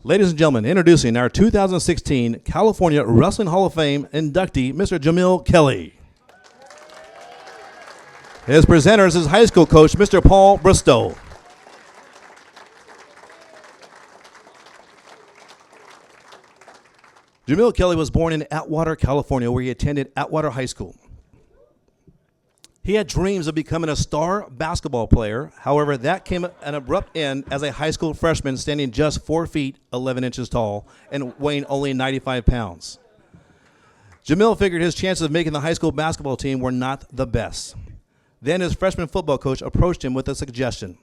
Ladies and gentlemen, introducing our 2016 California Wrestling Hall of Fame inductee, Mr. Jamil Kelly. His presenter is his high school coach, Mr. Paul Bristow. Jamil Kelly was born in Atwater, California, where he attended Atwater High School. He had dreams of becoming a star basketball player. However, that came at an abrupt end as a high school freshman standing just 4 feet, 11 inches tall, and weighing only 95 pounds. Jamil figured his chances of making the high school basketball team were not the best. Then his freshman football coach approached him with a suggestion.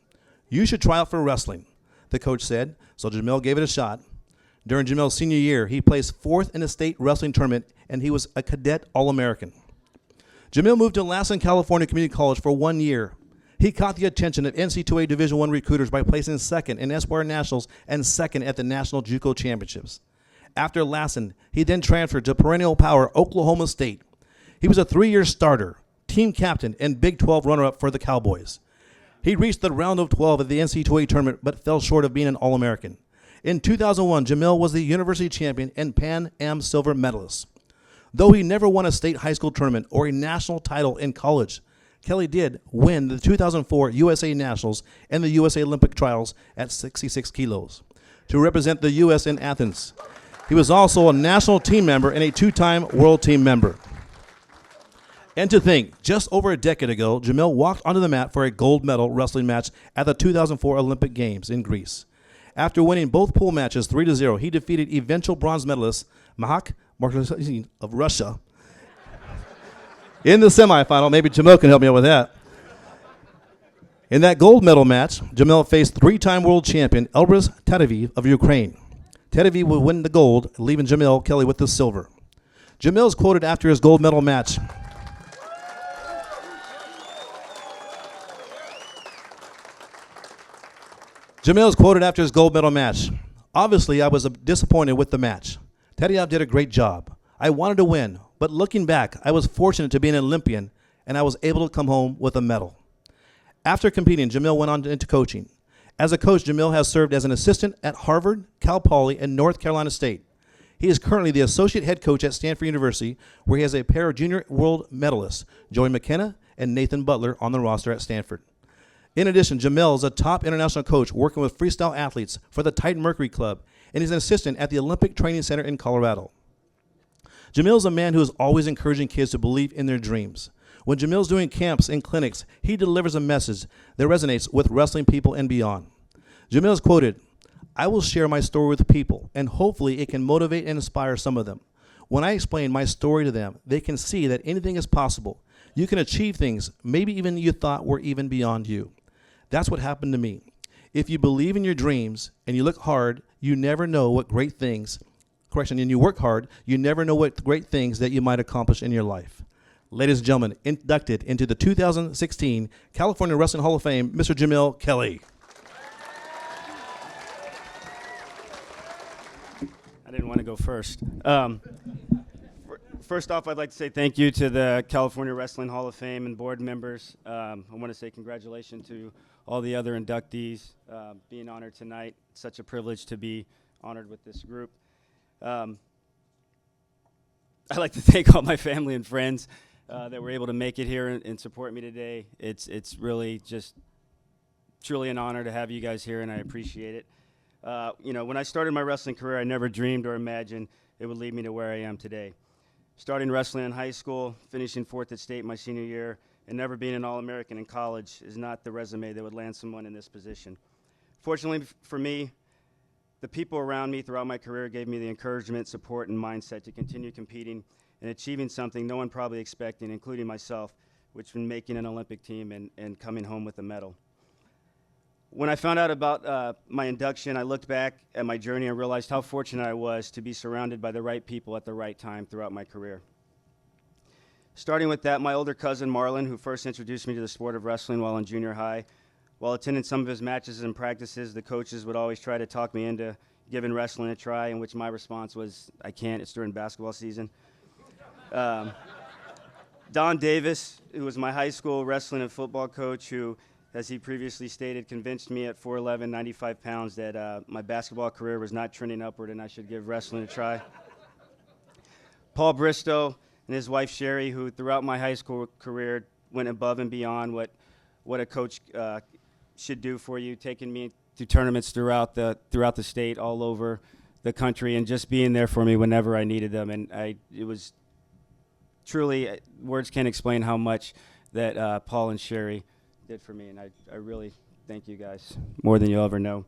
"You should try out for wrestling," the coach said, so Jamil gave it a shot. During Jamil's senior year, he placed 4th in the state wrestling tournament, and he was a cadet All-American. Jamil moved to Lassen, California Community College for 1 year. He caught the attention of NC2A Division I recruiters by placing 2nd in Esquire Nationals and 2nd at the National JUCO Championships. After Lassen, he then transferred to perennial power Oklahoma State. He was a 3-year starter, team captain, and Big 12 runner-up for the Cowboys. He reached the round of 12 at the NC2A tournament but fell short of being an All-American. In 2001, Jamil was the university champion and Pan Am silver medalist. Though he never won a state high school tournament or a national title in college, Kelly did win the 2004 USA Nationals and the USA Olympic trials at 66 kilos to represent the U.S. in Athens. He was also a national team member and a 2-time world team member. And to think, just over a decade ago, Jamil walked onto the mat for a gold medal wrestling match at the 2004 Olympic Games in Greece. After winning both pool matches 3-0, he defeated eventual bronze medalist Mahak of Russia in the semifinal. Maybe Jamil can help me out with that. In that gold medal match, Jamil faced 3-time world champion Elbrus Tataviv of Ukraine. Tataviv would win the gold, leaving Jamil Kelly with the silver. Jamil is quoted after his gold medal match. Jamil is quoted after his gold medal match. "Obviously, I was disappointed with the match. Tatayev did a great job. I wanted to win, but looking back, I was fortunate to be an Olympian, and I was able to come home with a medal." After competing, Jamil went on into coaching. As a coach, Jamil has served as an assistant at Harvard, Cal Poly, and North Carolina State. He is currently the associate head coach at Stanford University, where he has a pair of junior world medalists, Joey McKenna and Nathan Butler, on the roster at Stanford. In addition, Jamil is a top international coach working with freestyle athletes for the Titan Mercury Club, and he's an assistant at the Olympic Training Center in Colorado. Jamil is a man who is always encouraging kids to believe in their dreams. When Jamil's doing camps and clinics, he delivers a message that resonates with wrestling people and beyond. Jamil is quoted, "I will share my story with people, and hopefully it can motivate and inspire some of them. When I explain my story to them, they can see that anything is possible. You can achieve things maybe even you thought were even beyond you. That's what happened to me. If you believe in your dreams and you look hard, you never know what great things, and you work hard, you never know what great things that you might accomplish in your life." Ladies and gentlemen, inducted into the 2016 California Wrestling Hall of Fame, Mr. Jamil Kelly. I didn't want to go first. First off, I'd like to say thank you to the California Wrestling Hall of Fame and board members. I want to say congratulations to all the other inductees being honored tonight. It's such a privilege to be honored with this group. I'd like to thank all my family and friends that were able to make it here and support me today. It's really just truly an honor to have you guys here, and I appreciate it. When I started my wrestling career, I never dreamed or imagined it would lead me to where I am today. Starting wrestling in high school, finishing 4th at state my senior year, and never being an All-American in college is not the resume that would land someone in this position. Fortunately for me, the people around me throughout my career gave me the encouragement, support, and mindset to continue competing and achieving something no one probably expected, including myself, which was making an Olympic team and coming home with a medal. When I found out about my induction, I looked back at my journey and realized how fortunate I was to be surrounded by the right people at the right time throughout my career. Starting with that, my older cousin Marlon, who first introduced me to the sport of wrestling while in junior high. While attending some of his matches and practices, the coaches would always try to talk me into giving wrestling a try, in which my response was, "I can't, it's during basketball season." Don Davis, who was my high school wrestling and football coach, who as he previously stated, convinced me at 4'11", 95 pounds that my basketball career was not trending upward and I should give wrestling a try. Paul Bristow and his wife Sherry, who throughout my high school career went above and beyond what a coach should do for you, taking me to tournaments throughout the state, all over the country, and just being there for me whenever I needed them. And it was truly, words can't explain how much that Paul and Sherry did for me, and I really thank you guys more than you'll ever know.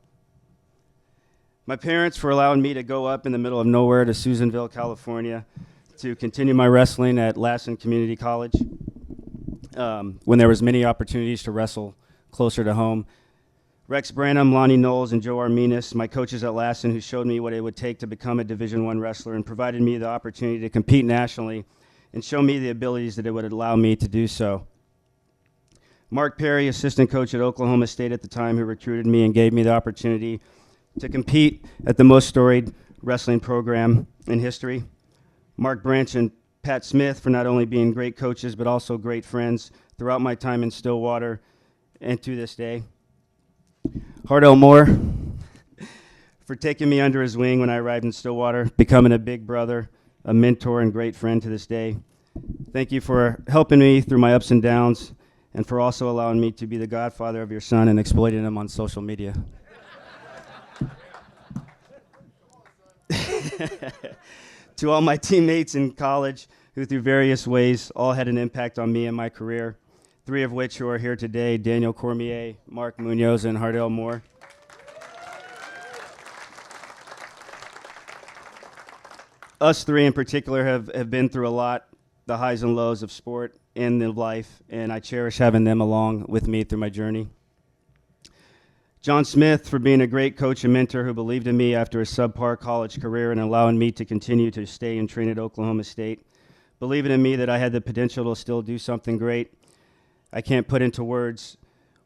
My parents for allowing me to go up in the middle of nowhere to Susanville, California, to continue my wrestling at Lassen Community College when there was many opportunities to wrestle closer to home. Rex Branham, Lonnie Knowles, and Joe Arminas, my coaches at Lassen, who showed me what it would take to become a Division I wrestler and provided me the opportunity to compete nationally and show me the abilities that it would allow me to do so. Mark Perry, assistant coach at Oklahoma State at the time, who recruited me and gave me the opportunity to compete at the most storied wrestling program in history. Mark Branch and Pat Smith for not only being great coaches but also great friends throughout my time in Stillwater and to this day. Hardell Moore for taking me under his wing when I arrived in Stillwater, becoming a big brother, a mentor, and great friend to this day. Thank you for helping me through my ups and downs, and for also allowing me to be the godfather of your son and exploiting him on social media. To all my teammates in college who through various ways all had an impact on me and my career, three of which who are here today, Daniel Cormier, Mark Munoz, and Hardell Moore. Us three in particular have been through a lot, the highs and lows of sport and of life, and I cherish having them along with me through my journey. John Smith for being a great coach and mentor who believed in me after a subpar college career and allowing me to continue to stay and train at Oklahoma State, believing in me that I had the potential to still do something great. I can't put into words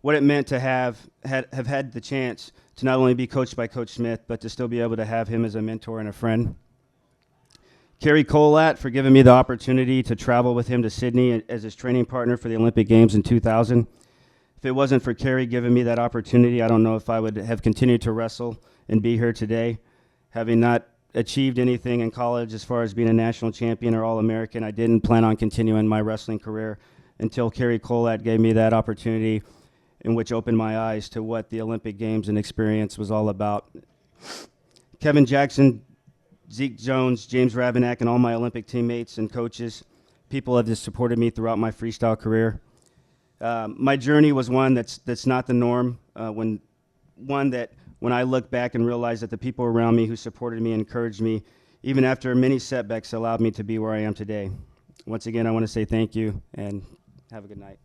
what it meant to have had the chance to not only be coached by Coach Smith, but to still be able to have him as a mentor and a friend. Kerry Colat for giving me the opportunity to travel with him to Sydney as his training partner for the Olympic Games in 2000. If it wasn't for Kerry giving me that opportunity, I don't know if I would have continued to wrestle and be here today. Having not achieved anything in college as far as being a national champion or All-American, I didn't plan on continuing my wrestling career until Kerry Colat gave me that opportunity, in which opened my eyes to what the Olympic Games and experience was all about. Kevin Jackson, Zeke Jones, James Ravenak, and all my Olympic teammates and coaches, people have just supported me throughout my freestyle career. My journey was one that's not the norm, one that when I look back and realize that the people around me who supported me and encouraged me, even after many setbacks, allowed me to be where I am today. Once again, I want to say thank you and have a good night.